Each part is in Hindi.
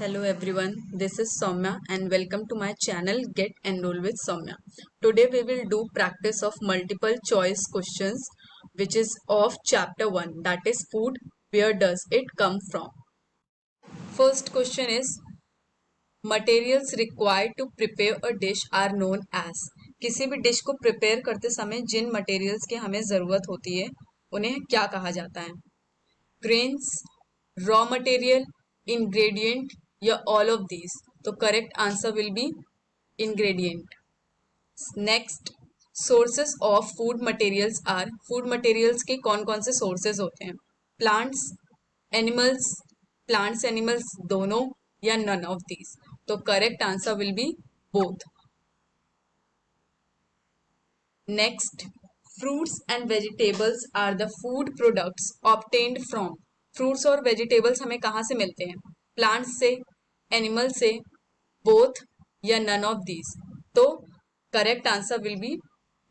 Hello everyone, this is Soumya and welcome to my channel Get Enrolled with Soumya. Today we will do practice of multiple choice questions which is of chapter 1, that is food. Where does it come from? First question is materials required to prepare a dish are known as. किसी भी डिश को प्रिपेयर करते समय जिन मटेरियल्स की हमें ज़रूरत होती है उन्हें क्या कहा जाता है? ग्रेन्स, रॉ मटेरियल, ingredient या all of these. तो correct answer will be ingredient. Next, sources of food materials are. Food materials के कौन कौन से सोर्सेज होते हैं? प्लांट्स, एनिमल्स, प्लांट्स एनिमल्स दोनों या नन ऑफ दीज. तो correct answer will be both. Next, fruits and vegetables are the food products obtained from. Fruits और वेजिटेबल्स हमें कहाँ से मिलते हैं? प्लांट्स से, एनिमल से, बोथ या नन ऑफ दीज. तो correct answer will be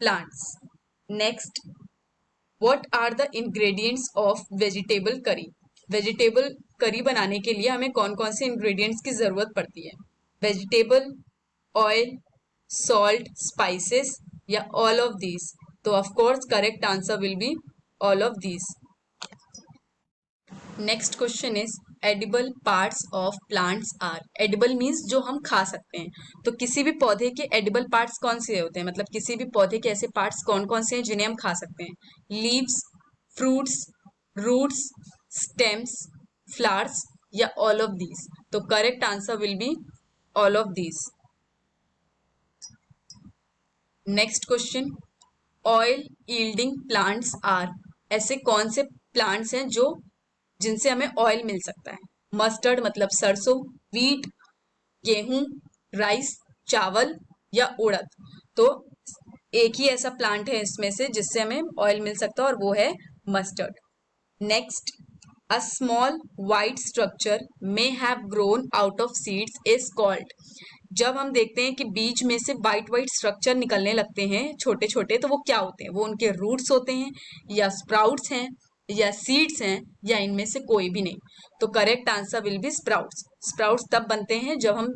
plants. Next, what are the ingredients of vegetable curry. Vegetable curry बनाने के लिए हमें कौन कौन से इंग्रेडिएंट्स की ज़रूरत पड़ती है? वेजिटेबल, ऑयल, सॉल्ट, स्पाइसेस या ऑल ऑफ दीज. तो of course correct answer will be all of these. Next question is edible parts of plants are. Edible means जो हम खा सकते हैं. तो किसी भी पौधे के एडिबल पार्ट्स कौन से होते हैं? मतलब किसी भी पौधे के ऐसे पार्ट्स कौन कौन से हैं जिन्हें हम खा सकते हैं? Leaves, fruits, roots, stems, flowers या ऑल ऑफ दीज. तो correct answer will be all of these. Next question, oil yielding plants are. ऐसे कौन से प्लांट्स हैं जो जिनसे हमें ऑयल मिल सकता है? मस्टर्ड मतलब सरसों, वीट, गेहूं, राइस, चावल या उड़द. तो एक ही ऐसा प्लांट है इसमें से जिससे हमें ऑयल मिल सकता है और वो है mustard. Next, a small white structure may have grown out of seeds is called. जब हम देखते हैं कि बीज में से वाइट वाइट स्ट्रक्चर निकलने लगते हैं छोटे छोटे, तो वो क्या होते हैं? वो उनके रूट्स होते हैं या स्प्राउट्स हैं या सीड्स हैं या इनमें से कोई भी नहीं. तो correct answer will B sprouts. Sprouts तब बनते हैं जब हम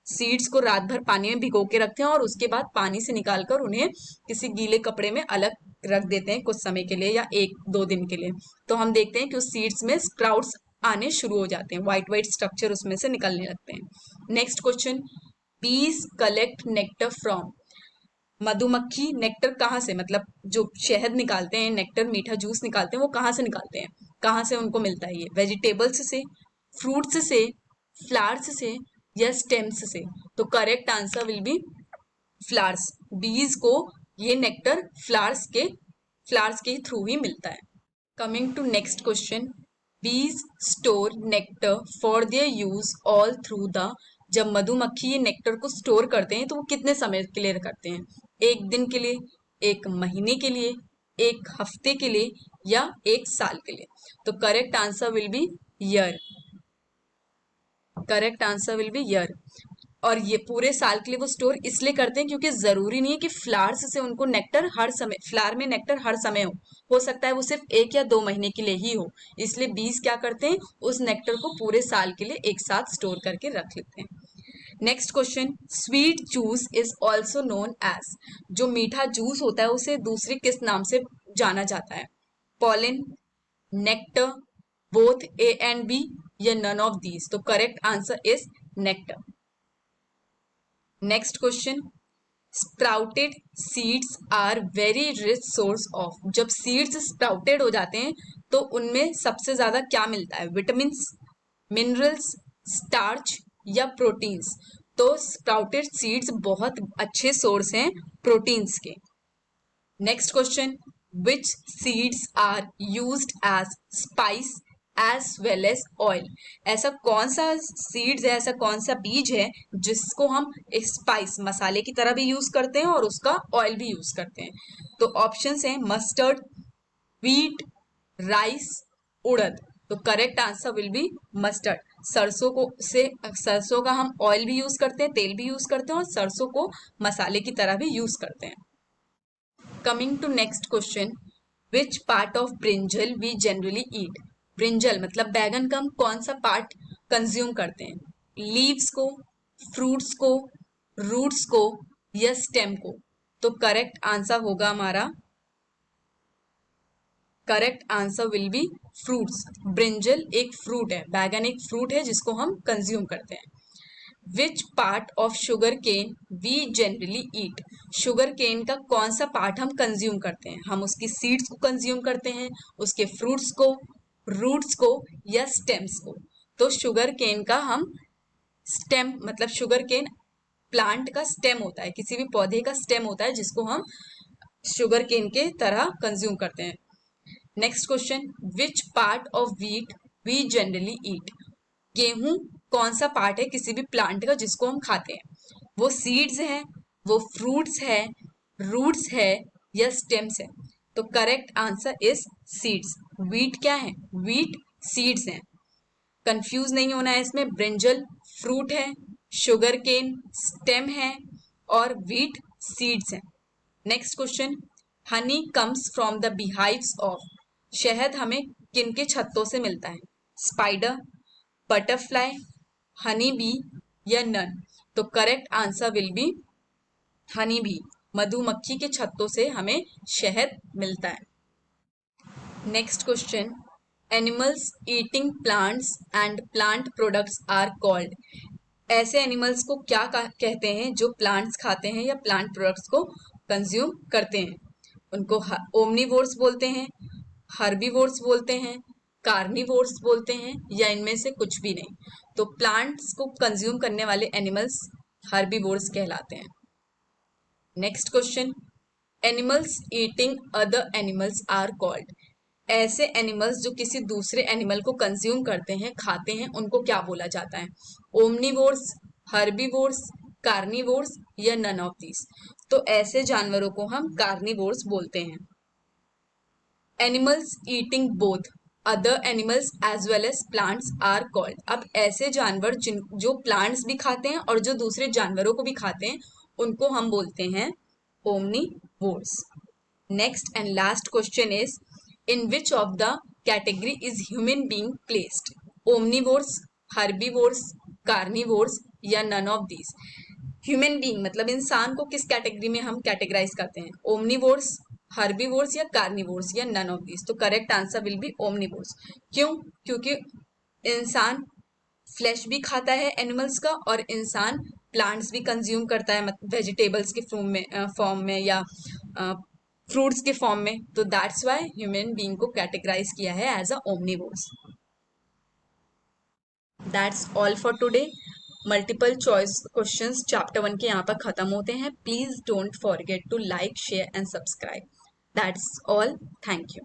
सीड्स को रात भर पानी में भिगो के रखते हैं और उसके बाद पानी से निकालकर उन्हें किसी गीले कपड़े में अलग रख देते हैं कुछ समय के लिए या 1-2 दिन के लिए. तो हम देखते हैं कि उस सीड्स में स्प्राउट्स आने शुरू हो जाते हैं, वाइट वाइट स्ट्रक्चर उसमें से निकलने लगते हैं. नेक्स्ट क्वेश्चन, बीज कलेक्ट नेक्टर फ्रॉम. मधुमक्खी नेक्टर कहाँ से, मतलब जो शहद निकालते हैं, नेक्टर मीठा जूस निकालते हैं, वो कहाँ से निकालते हैं? कहाँ से उनको मिलता है? ये वेजिटेबल्स से, फ्रूट्स से, फ्लावर्स से या स्टेम्स से. तो correct answer will B flowers. बीज को ये नेक्टर फ्लावर्स के थ्रू ही मिलता है. कमिंग टू नेक्स्ट क्वेश्चन, बीज store nectar for their use all through the. जब मधुमक्खी ये नेक्टर को स्टोर करते हैं तो वो कितने समय के लिए करते हैं? 1 दिन के लिए, 1 महीने के लिए, 1 हफ्ते के लिए या 1 साल के लिए. तो correct answer will B year. Correct answer will B year. और ये पूरे साल के लिए वो स्टोर इसलिए करते हैं क्योंकि जरूरी नहीं है कि फ्लावर्स से उनको नेक्टर हर समय, फ्लावर में नेक्टर हर समय हो सकता है वो सिर्फ 1 या 2 महीने के लिए ही हो. इसलिए बीज क्या करते हैं, उस नेक्टर को पूरे साल के लिए एक साथ स्टोर करके रख लेते हैं. Next question, sweet juice is also known as. जो मीठा जूस होता है उसे दूसरे किस नाम से जाना जाता है? Pollen, nectar, both A and B या नन ऑफ दीज. तो correct answer is nectar. Next question, sprouted seeds are very rich source of. जब सीड्स स्प्राउटेड हो जाते हैं तो उनमें सबसे ज्यादा क्या मिलता है? विटामिन, मिनरल्स, स्टार्च या प्रोटीन्स. तो स्प्राउटेड सीड्स बहुत अच्छे सोर्स हैं प्रोटीन्स के. Next question, which seeds are used as spice as well as oil. ऐसा कौन सा सीड्स है, ऐसा कौन सा बीज है जिसको हम स्पाइस मसाले की तरह भी यूज करते हैं और उसका ऑयल भी यूज करते हैं? तो ऑप्शंस हैं मस्टर्ड, वीट, राइस, उड़द. तो correct answer will B mustard. सरसों का हम ऑयल भी यूज करते हैं, तेल भी यूज करते हैं और सरसों को मसाले की तरह भी यूज करते हैं. Coming to next question, which part of brinjal we generally eat. Brinjal मतलब बैगन का हम कौन सा पार्ट कंज्यूम करते हैं? लीव्स को, फ्रूट्स को, रूट्स को या स्टेम को? तो करेक्ट आंसर होगा हमारा, correct answer will B fruits. Brinjal एक फ्रूट है, बैगन एक फ्रूट है जिसको हम कंज्यूम करते हैं। Which part of sugar cane we generally eat? Sugar cane का कौन सा पार्ट हम कंज्यूम करते हैं? हम उसकी सीड्स को कंज्यूम करते हैं, उसके फ्रूट्स को, रूट्स को या स्टेम्स को? तो शुगर केन का हम स्टेम, मतलब शुगर केन प्लांट का स्टेम होता है, किसी भी पौधे का स्टेम होता है जिसको हम शुगर केन के तरह कंज्यूम करते हैं। Next question, which part of wheat we generally eat? गेहूं कौन सा पार्ट है किसी भी प्लांट का जिसको हम खाते हैं? वो सीड्स है, वो फ्रूट्स है, रूट्स है या स्टेम्स है? तो correct answer is seeds. Wheat क्या है? व्हीट सीड्स हैं। कंफ्यूज नहीं होना है इसमें, ब्रिंजल फ्रूट है, शुगर केन स्टेम है और व्हीट सीड्स हैं। Next question, honey comes from the beehives of? शहद हमें किन के छत्तों से मिलता है? स्पाइडर, बटरफ्लाई, हनी बी या नन? तो correct answer will be honey bee. मधुमक्खी के छत्तों से हमें शहद मिलता है। Next question, animals eating plants and plant products are called? ऐसे एनिमल्स को क्या कहते हैं जो प्लांट्स खाते हैं या प्लांट प्रोडक्ट्स को कंज्यूम करते हैं? उनको ओमनीवोर्स बोलते हैं, हर्बीवोर्स बोलते हैं, कार्निवोर्स बोलते हैं या इनमें से कुछ भी नहीं? तो प्लांट्स को कंज्यूम करने वाले एनिमल्स हर्बीवोर्स कहलाते हैं। Next question, animals eating other animals are called? ऐसे एनिमल्स जो किसी दूसरे एनिमल को कंज्यूम करते हैं, खाते हैं, उनको क्या बोला जाता है? ओमनीवोर्स, हर्बीवोर्स, कार्निवोर्स या नन ऑफ दीज? तो ऐसे जानवरों को हम कार्निवोर्स बोलते हैं। Animals eating both other animals as well as plants are called? अब ऐसे जानवर जो प्लांट्स भी खाते हैं और जो दूसरे जानवरों को भी खाते हैं, उनको हम बोलते हैं omnivores. Next and last question is, in which of the category is human being placed? omnivores, herbivores, carnivores या none of these? Human being मतलब इंसान को किस कैटेगरी में हम कैटेगराइज करते हैं? ओमनीवोर्स, हर्बीवोर्स या कार्निवोर्स या नन ऑफ दीज? तो correct answer will B omnivores. क्यों? क्योंकि इंसान फ्लैश भी खाता है एनिमल्स का और इंसान प्लांट्स भी कंज्यूम करता है, वेजिटेबल्स के फॉर्म में या फ्रूट्स के फॉर्म में। तो दैट्स वाई ह्यूमन बीइंग को कैटेगराइज किया है as a omnivores. That's all for today. Multiple choice questions chapter 1 के यहाँ पर खत्म होते हैं। Please don't forget to like, share and subscribe. That's all. Thank you.